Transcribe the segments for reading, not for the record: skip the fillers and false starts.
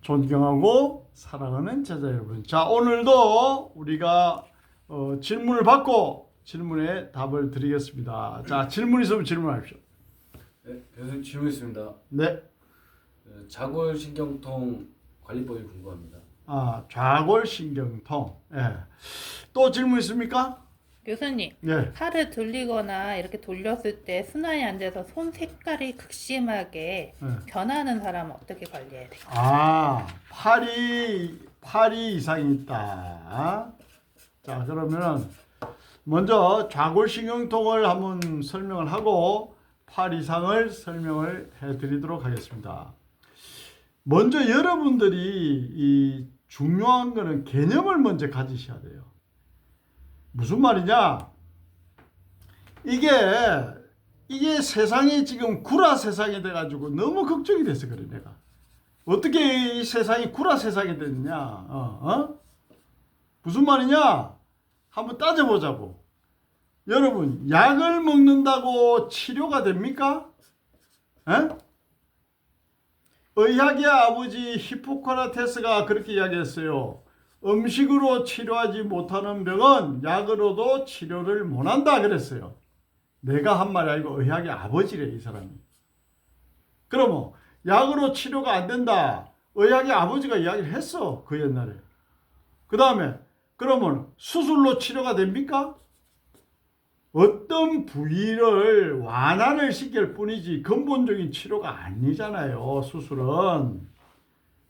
존경하고 사랑하는 제자 여러분, 자 오늘도 우리가 질문을 받고 질문에 답을 드리겠습니다. 자, 질문 있으면 질문하십시오. 네, 교수님 질문 있습니다. 네. 자골신경통 관리법이 궁금합니다. 좌골신경통. 예. 또 질문 있습니까? 교수님, 네. 팔을 돌리거나 이렇게 돌렸을 때 순환이 안 돼서 손 색깔이 극심하게 변하는 사람은 어떻게 관리해야 돼요? 팔이 이상이 있다. 자, 그러면은 먼저 좌골신경통을 한번 설명을 하고 팔 이상을 설명을 해드리도록 하겠습니다. 먼저 여러분들이 이 중요한 거는 개념을 먼저 가지셔야 돼요. 무슨 말이냐? 이게 세상이 지금 구라 세상이 돼가지고 너무 걱정이 돼서 그래, 내가. 어떻게 이 세상이 구라 세상이 됐냐? 무슨 말이냐? 한번 따져보자고. 여러분, 약을 먹는다고 치료가 됩니까? 에? 의학의 아버지 히포크라테스가 그렇게 이야기했어요. 음식으로 치료하지 못하는 병은 약으로도 치료를 못한다 그랬어요. 내가 한 말이 아니고 의학의 아버지래, 이 사람이. 그러면 약으로 치료가 안 된다. 의학의 아버지가 이야기를 했어, 그 옛날에. 그 다음에 그러면 수술로 치료가 됩니까? 어떤 부위를 완화를 시킬 뿐이지 근본적인 치료가 아니잖아요, 수술은.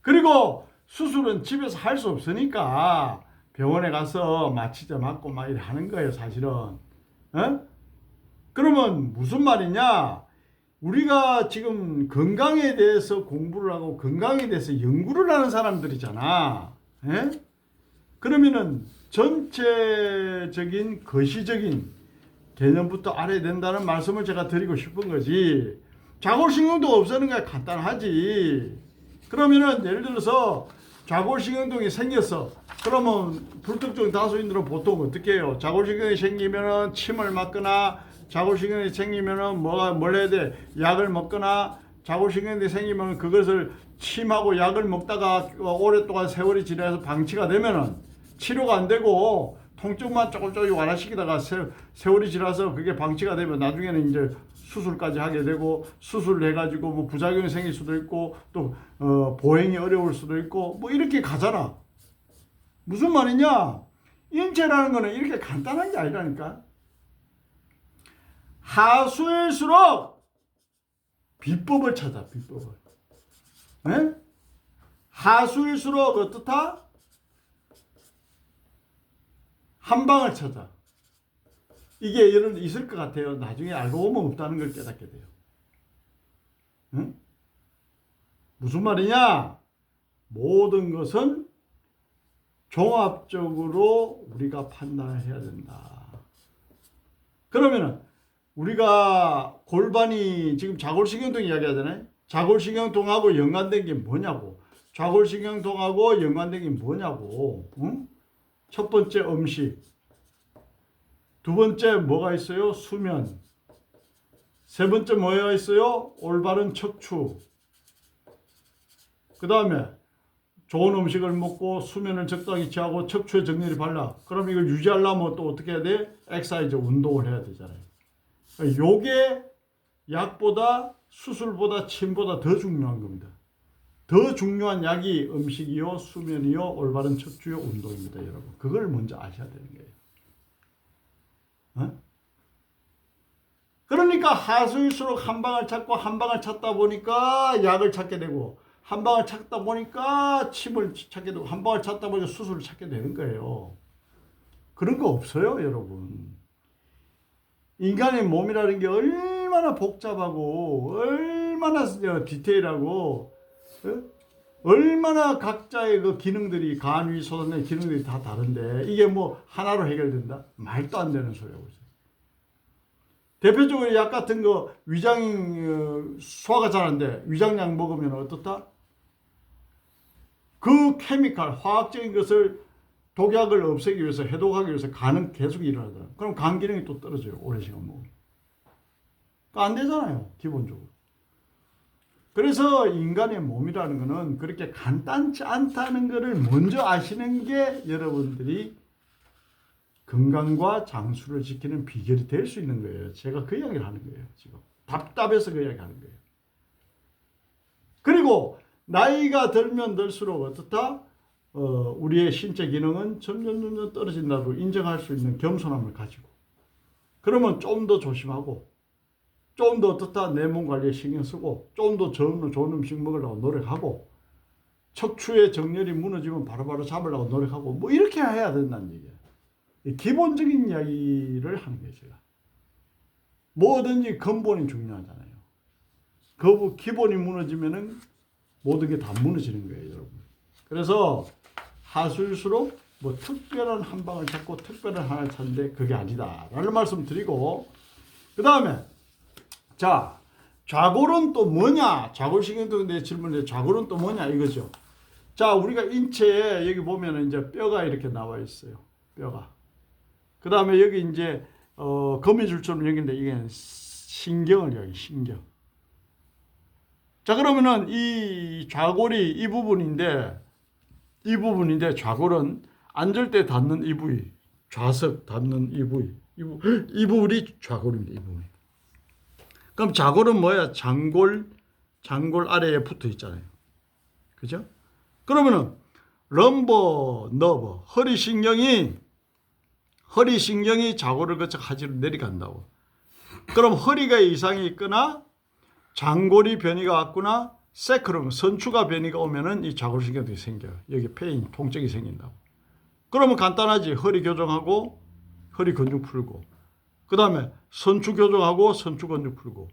그리고 수술은 집에서 할 수 없으니까 병원에 가서 마취제 맞고 막 이렇게 하는 거예요, 사실은. 그러면 무슨 말이냐? 우리가 지금 건강에 대해서 공부를 하고 건강에 대해서 연구를 하는 사람들이잖아. 그러면은 전체적인 거시적인 개념부터 알아야 된다는 말씀을 제가 드리고 싶은 거지. 좌골신경도 없애는 게 간단하지. 그러면은 예를 들어서 좌골신경통이 생겼어. 그러면 불특정 다수인들은 보통 어떻게 해요? 좌골신경이 생기면은 침을 맞거나, 좌골신경이 생기면은 뭘 해야 돼? 약을 먹거나, 좌골신경이 생기면 그것을 침하고 약을 먹다가 오랫동안 세월이 지나서 방치가 되면은 치료가 안 되고 통증만 조금 완화시키다가 세월이 지나서 그게 방치가 되면 나중에는 이제 수술까지 하게 되고, 수술을 해가지고 뭐 부작용이 생길 수도 있고 또 보행이 어려울 수도 있고 뭐 이렇게 가잖아. 무슨 말이냐? 인체라는 거는 이렇게 간단한 게 아니라니까. 하수일수록 비법을 찾아, 비법을. 네? 하수일수록 어떻다? 한방을 찾아. 이게 여러분 있을 것 같아요. 나중에 알고 보면 없다는 걸 깨닫게 돼요. 응? 무슨 말이냐? 모든 것은 종합적으로 우리가 판단을 해야 된다. 그러면은 우리가 골반이 지금 좌골신경통 이야기하잖아요. 좌골신경통하고 연관된 게 뭐냐고. 좌골신경통하고 연관된 게 뭐냐고. 응? 첫 번째 음식, 두 번째 뭐가 있어요? 수면. 세 번째 뭐가 있어요? 올바른 척추. 그 다음에 좋은 음식을 먹고 수면을 적당히 취하고 척추에 정렬이 발라. 그럼 이걸 유지하려면 또 어떻게 해야 돼? 엑사이즈, 운동을 해야 되잖아요. 요게 약보다 수술보다 침보다 더 중요한 겁니다. 더 중요한 약이 음식이요, 수면이요, 올바른 척추요, 운동입니다, 여러분. 그걸 먼저 아셔야 되는 거예요. 그러니까 하수일수록 한방을 찾고, 한방을 찾다 보니까 약을 찾게 되고, 한방을 찾다 보니까 침을 찾게 되고, 한방을 찾다 보니까 수술을 찾게 되는 거예요. 그런 거 없어요, 여러분. 인간의 몸이라는 게 얼마나 복잡하고 얼마나 디테일하고 얼마나 각자의 그 기능들이, 간, 위, 소변의 기능들이 다 다른데 이게 뭐 하나로 해결된다? 말도 안 되는 소리라고 있어요. 대표적으로 약 같은 거 소화가 잘 안 돼. 위장약 먹으면 어떻다? 그 케미칼, 화학적인 것을 독약을 없애기 위해서, 해독하기 위해서 간은 계속 일어나더라. 그럼 간 기능이 또 떨어져요, 오랜 시간 먹으면. 안 되잖아요, 기본적으로. 그래서 인간의 몸이라는 거는 그렇게 간단치 않다는 것을 먼저 아시는 게 여러분들이 건강과 장수를 지키는 비결이 될 수 있는 거예요. 제가 그 이야기를 하는 거예요. 지금 답답해서 그 이야기 하는 거예요. 그리고 나이가 들면 들수록 어떻다? 우리의 신체 기능은 점점 떨어진다고 인정할 수 있는 겸손함을 가지고, 그러면 좀 더 조심하고, 좀 더 어떻다? 내 몸 관리에 신경 쓰고, 좀 더 좋은 음식 먹으려고 노력하고, 척추의 정렬이 무너지면 바로바로 잡으려고 노력하고, 뭐 이렇게 해야 된다는 얘기예요. 기본적인 이야기를 하는 거예요, 제가. 뭐든지 근본이 중요하잖아요. 그 기본이 무너지면은 모든 게 다 무너지는 거예요, 여러분. 그래서 하술수록 뭐 특별한 한 방을 찾고 특별한 하나를 찾는데 그게 아니다라는 말씀 드리고, 그 다음에 자, 좌골은 또 뭐냐? 좌골신경도 내 질문에 좌골은 또 뭐냐 이거죠. 자, 우리가 인체에 여기 보면은 이제 뼈가 이렇게 나와 있어요. 뼈가. 그 다음에 여기 이제 거미줄처럼 여기인데 이게 신경을 여기 신경. 자, 그러면은 이 좌골이 이 부분인데 좌골은 앉을 때 닿는 이 부위, 좌석 닿는 이 부위, 이 부분이 좌골입니다. 이 부분이. 그럼 좌골은 뭐야? 장골 아래에 붙어 있잖아요. 그죠? 그러면은 럼버, 너버, 허리신경이 좌골을 거쳐 하지로 내려간다고. 그럼 허리가 이상이 있거나 장골이 변이가 왔거나 세크럼, 선추가 변이가 오면은 이 좌골신경이 생겨요. 여기 페인, 통증이 생긴다고. 그러면 간단하지. 허리 교정하고 허리 근육 풀고, 그 다음에 선추 교정하고 선추 근육 풀고,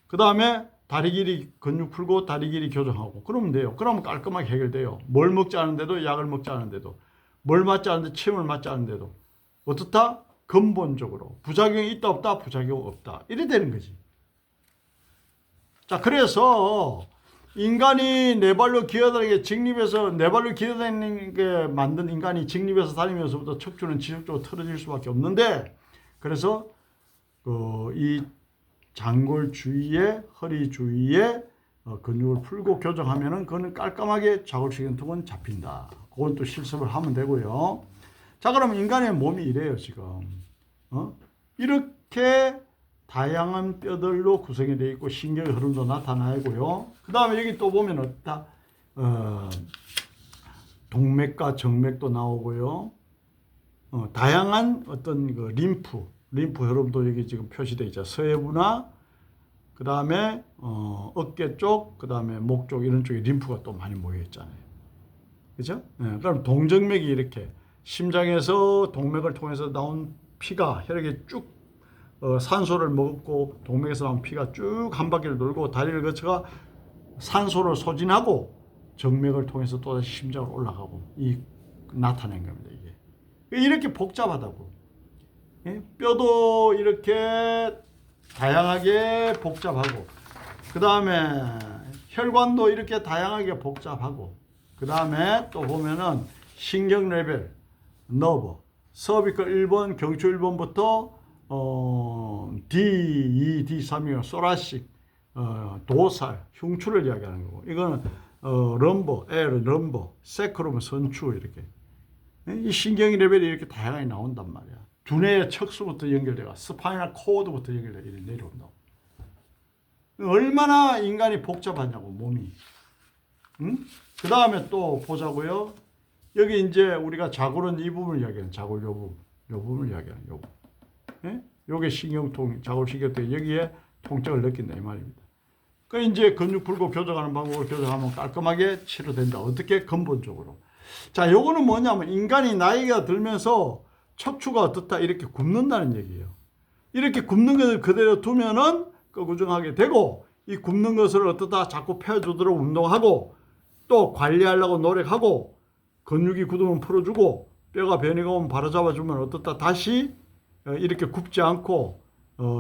그 다음에 다리 길이 근육 풀고 다리 길이 교정하고, 그러면 돼요. 그러면 깔끔하게 해결돼요. 뭘 먹지 않은데도, 약을 먹지 않은데도, 뭘 맞지 않은데, 침을 맞지 않은데도 어떻다? 근본적으로 부작용이 있다 없다? 부작용 없다. 이래 되는 거지. 자, 그래서 인간이 네 발로 기어다니게 직립해서 네 발로 기어다니게 만든 인간이 직립해서 다니면서부터 척추는 지속적으로 틀어질 수밖에 없는데, 그래서 이 장골 주위에, 허리 주위에 근육을 풀고 교정하면은 그거는 깔끔하게 좌골신경통은 잡힌다. 그건 또 실습을 하면 되고요. 자, 그러면 인간의 몸이 이래요, 지금. 이렇게 다양한 뼈들로 구성이 되어 있고 신경의 흐름도 나타나고요. 그 다음에 여기 또 보면 어떻다? 동맥과 정맥도 나오고요. 다양한 어떤 그 림프 흐름도 여기 지금 표시되어 있죠. 서해부나 그 다음에 어깨 쪽, 그 다음에 목 쪽 이런 쪽에 림프가 또 많이 모여 있잖아요. 그죠? 네, 그럼 동정맥이 이렇게 심장에서 동맥을 통해서 나온 피가 혈액에 쭉 산소를 먹고 동맥에서 나온 피가 쭉 한 바퀴를 돌고 다리를 거쳐가 산소를 소진하고 정맥을 통해서 또다시 심장으로 올라가고 나타낸 겁니다. 이게 이렇게 복잡하다고. 예? 뼈도 이렇게 다양하게 복잡하고, 그 다음에 혈관도 이렇게 다양하게 복잡하고, 그 다음에 또 보면은 신경 레벨, 너버, 서비컬 1번, 경추 1번부터 D2, D3이요. 소라식, 도살, 흉추를 이야기하는 거고, 이거는 럼버, 럼버, 세크롬, 선추 이렇게. 이 신경 레벨이 이렇게 다양하게 나온단 말이야. 두뇌의 척수부터 연결돼가 스파이널 코어드부터 연결돼 이렇게 내려온다고. 얼마나 인간이 복잡하냐고 몸이. 응? 그 다음에 또 보자고요. 여기 이제 우리가 좌골은 이 부분을 이야기하는 좌골 요 부분을 이야기하는 요 부분. 예? 요게 신경통, 좌골신경통 여기에 통증을 느낀다 이 말입니다. 그 이제 근육 풀고 교정하는 방법을 교정하면 깔끔하게 치료된다. 어떻게? 근본적으로. 자, 요거는 뭐냐면 인간이 나이가 들면서 척추가 어떻다 이렇게 굽는다는 얘기예요. 이렇게 굽는 것을 그대로 두면은 끄구정하게 되고, 이 굽는 것을 어떻다 자꾸 펴주도록 운동하고, 또 관리하려고 노력하고, 근육이 굳으면 풀어주고, 뼈가 변이가 오면 바로잡아주면 어떻다 다시 이렇게 굽지 않고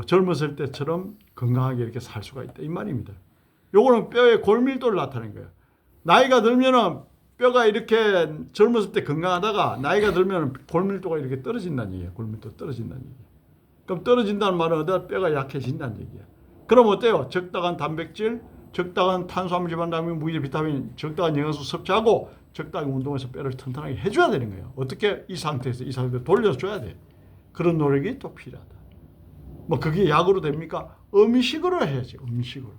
젊었을 때처럼 건강하게 이렇게 살 수가 있다 이 말입니다. 요거는 뼈의 골밀도를 나타내는 거예요. 나이가 들면은 뼈가 이렇게 젊었을 때 건강하다가 나이가 들면 골밀도가 이렇게 떨어진다는 얘기예요. 골밀도 떨어진다는 얘기예요. 그럼 떨어진다는 말은 어디다 뼈가 약해진다는 얘기야. 그럼 어때요? 적당한 단백질, 적당한 탄수화물, 지방, 단백, 무기, 비타민, 적당한 영양소 섭취하고 적당히 운동해서 뼈를 튼튼하게 해줘야 되는 거예요. 어떻게? 이 상태에서 돌려줘야 돼. 그런 노력이 또 필요하다. 뭐 그게 약으로 됩니까? 음식으로 해야지. 음식으로.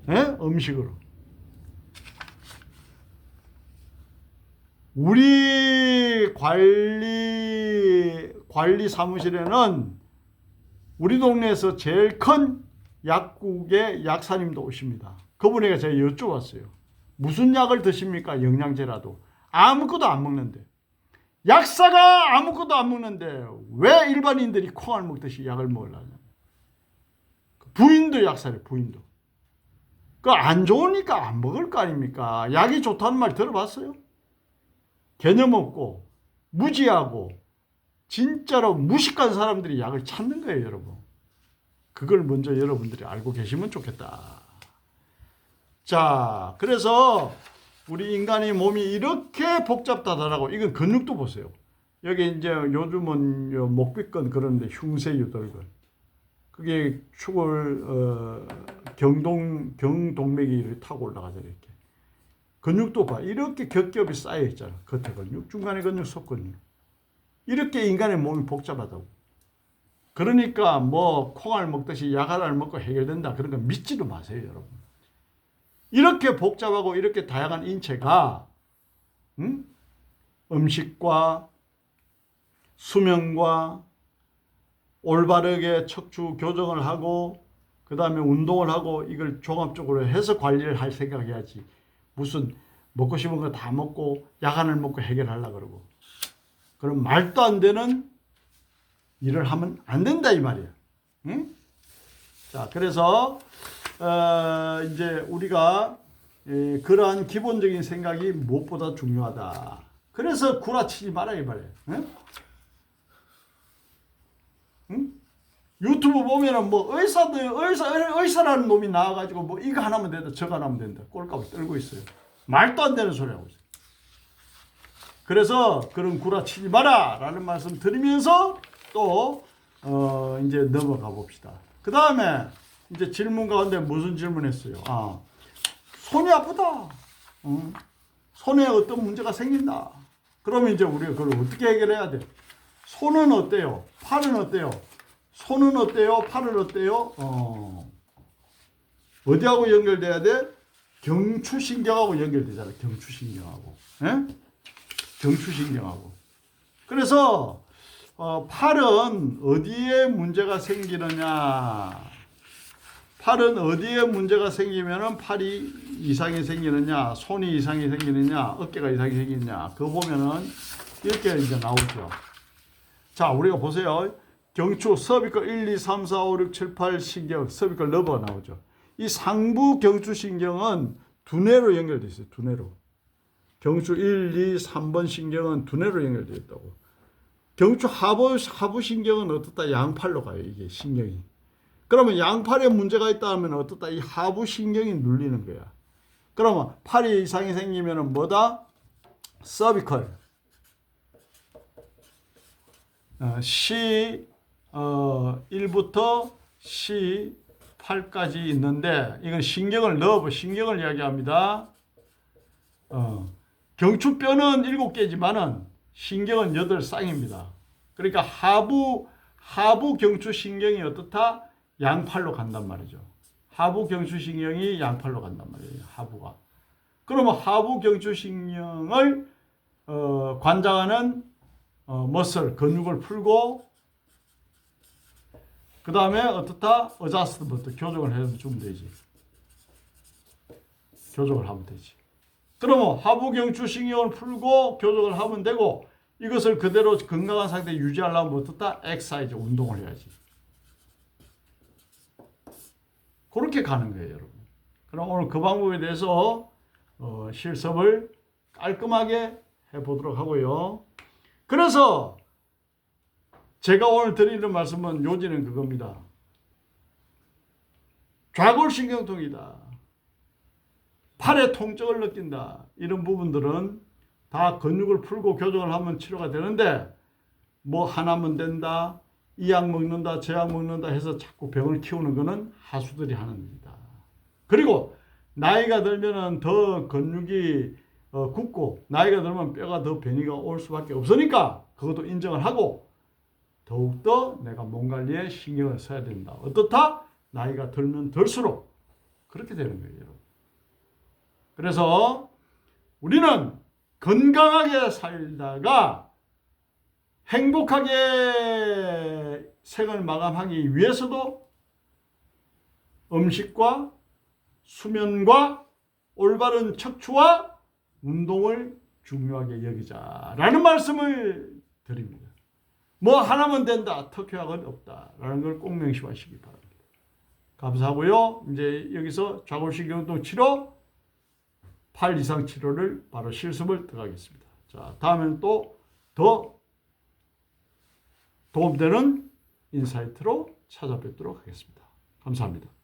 예? 음식으로. 우리 관리 사무실에는 우리 동네에서 제일 큰 약국의 약사님도 오십니다. 그분에게 제가 여쭤봤어요. 무슨 약을 드십니까? 영양제라도. 아무것도 안 먹는데. 약사가 아무것도 안 먹는데 왜 일반인들이 콩알 먹듯이 약을 먹으려냐. 부인도 약사래, 부인도. 그 안 좋으니까 안 먹을 거 아닙니까? 약이 좋다는 말 들어봤어요? 개념 없고 무지하고 진짜로 무식한 사람들이 약을 찾는 거예요, 여러분. 그걸 먼저 여러분들이 알고 계시면 좋겠다. 자, 그래서 우리 인간의 몸이 이렇게 복잡하다라고. 이건 근육도 보세요. 여기 이제 요즘은 목비근 그런데 흉쇄 유돌근. 그게 축을 경동맥이 이렇게 타고 올라가죠, 이렇게. 근육도 봐. 이렇게 겹겹이 쌓여 있잖아. 겉에 근육, 중간에 근육, 속 근육. 이렇게 인간의 몸이 복잡하다고. 그러니까 뭐 콩알 먹듯이 약 하나를 먹고 해결된다. 그런 거 믿지도 마세요, 여러분. 이렇게 복잡하고 이렇게 다양한 인체가 음식과 수면과 올바르게 척추 교정을 하고 그 다음에 운동을 하고 이걸 종합적으로 해서 관리를 할 생각해야지. 무슨 먹고 싶은 거 다 먹고 약안을 먹고 해결하려고 그러고. 그럼 말도 안 되는 일을 하면 안 된다 이 말이야. 응? 자, 그래서 이제 우리가 그러한 기본적인 생각이 무엇보다 중요하다. 그래서 구라치지 마라 이 말이야. 응? 응? 유튜브 보면은 뭐 의사라는 놈이 나와가지고 뭐 이거 하나면 된다, 저거 하나면 된다, 꼴값을 떨고 있어요. 말도 안 되는 소리 하고 있어요. 그래서 그런 구라치지 마라라는 말씀 드리면서 또 이제 넘어가 봅시다. 그 다음에 이제 질문 가운데 무슨 질문했어요? 손이 아프다. 손에 어떤 문제가 생긴다. 그러면 이제 우리가 그걸 어떻게 해결해야 돼? 손은 어때요? 팔은 어때요? 손은 어때요? 팔은 어때요? 어디하고 연결돼야 돼? 경추신경하고 연결되잖아. 경추신경하고. 예? 경추신경하고. 그래서 팔은 어디에 문제가 생기느냐? 팔은 어디에 문제가 생기면은 팔이 이상이 생기느냐? 손이 이상이 생기느냐? 어깨가 이상이 생기느냐? 그거 보면은 이렇게 이제 나오죠. 자, 우리가 보세요. 경추, 서비컬 1, 2, 3, 4, 5, 6, 7, 8 신경, 서비컬 너버가 나오죠. 이 상부 경추신경은 두뇌로 연결되어 있어요. 두뇌로. 경추 1, 2, 3번 신경은 두뇌로 연결되어 있다고. 경추 하부 신경은 어떻다? 양팔로 가요. 이게 신경이. 그러면 양팔에 문제가 있다 하면 어떻다? 이 하부 신경이 눌리는 거야. 그러면 팔이 이상이 생기면 뭐다? 서비컬. C1부터 C8까지 있는데 이건 신경을 너브, 신경을 이야기합니다. 경추뼈는 7개지만은 신경은 8쌍입니다. 그러니까 하부 경추신경이 어떻다? 양팔로 간단 말이죠. 하부 경추신경이 양팔로 간단 말이에요. 하부가. 그러면 하부 경추신경을 관장하는 머슬, 근육을 풀고 그 다음에 어떻다? 어자스트먼트, 교정을 해주면 되지. 교정을 하면 되지. 그러면 하부 경추신경을 풀고 교정을 하면 되고 이것을 그대로 건강한 상태 유지하려면 어떻다? 엑사이즈, 운동을 해야지. 그렇게 가는 거예요, 여러분. 그럼 오늘 그 방법에 대해서 실습을 깔끔하게 해보도록 하고요. 그래서 제가 오늘 드리는 말씀은 요지는 그겁니다. 좌골신경통이다. 팔에 통증을 느낀다. 이런 부분들은 다 근육을 풀고 교정을 하면 치료가 되는데 뭐 하나면 된다. 이 약 먹는다, 저 약 먹는다 해서 자꾸 병을 키우는 거는 하수들이 하는 겁니다. 그리고 나이가 들면은 더 근육이 굳고 나이가 들면 뼈가 더 변이가 올 수밖에 없으니까 그것도 인정을 하고 더욱더 내가 몸 관리에 신경을 써야 된다. 어떻다? 나이가 들면 들수록 그렇게 되는 거예요, 여러분. 그래서 우리는 건강하게 살다가 행복하게 생을 마감하기 위해서도 음식과 수면과 올바른 척추와 운동을 중요하게 여기자라는 말씀을 드립니다. 뭐 하나면 된다, 특효약은 없다라는 걸 꼭 명심하시기 바랍니다. 감사하고요. 이제 여기서 좌골신경운동 치료 8 이상 치료를 바로 실습을 들어가겠습니다. 자, 다음에는 또 더 도움되는 인사이트로 찾아뵙도록 하겠습니다. 감사합니다.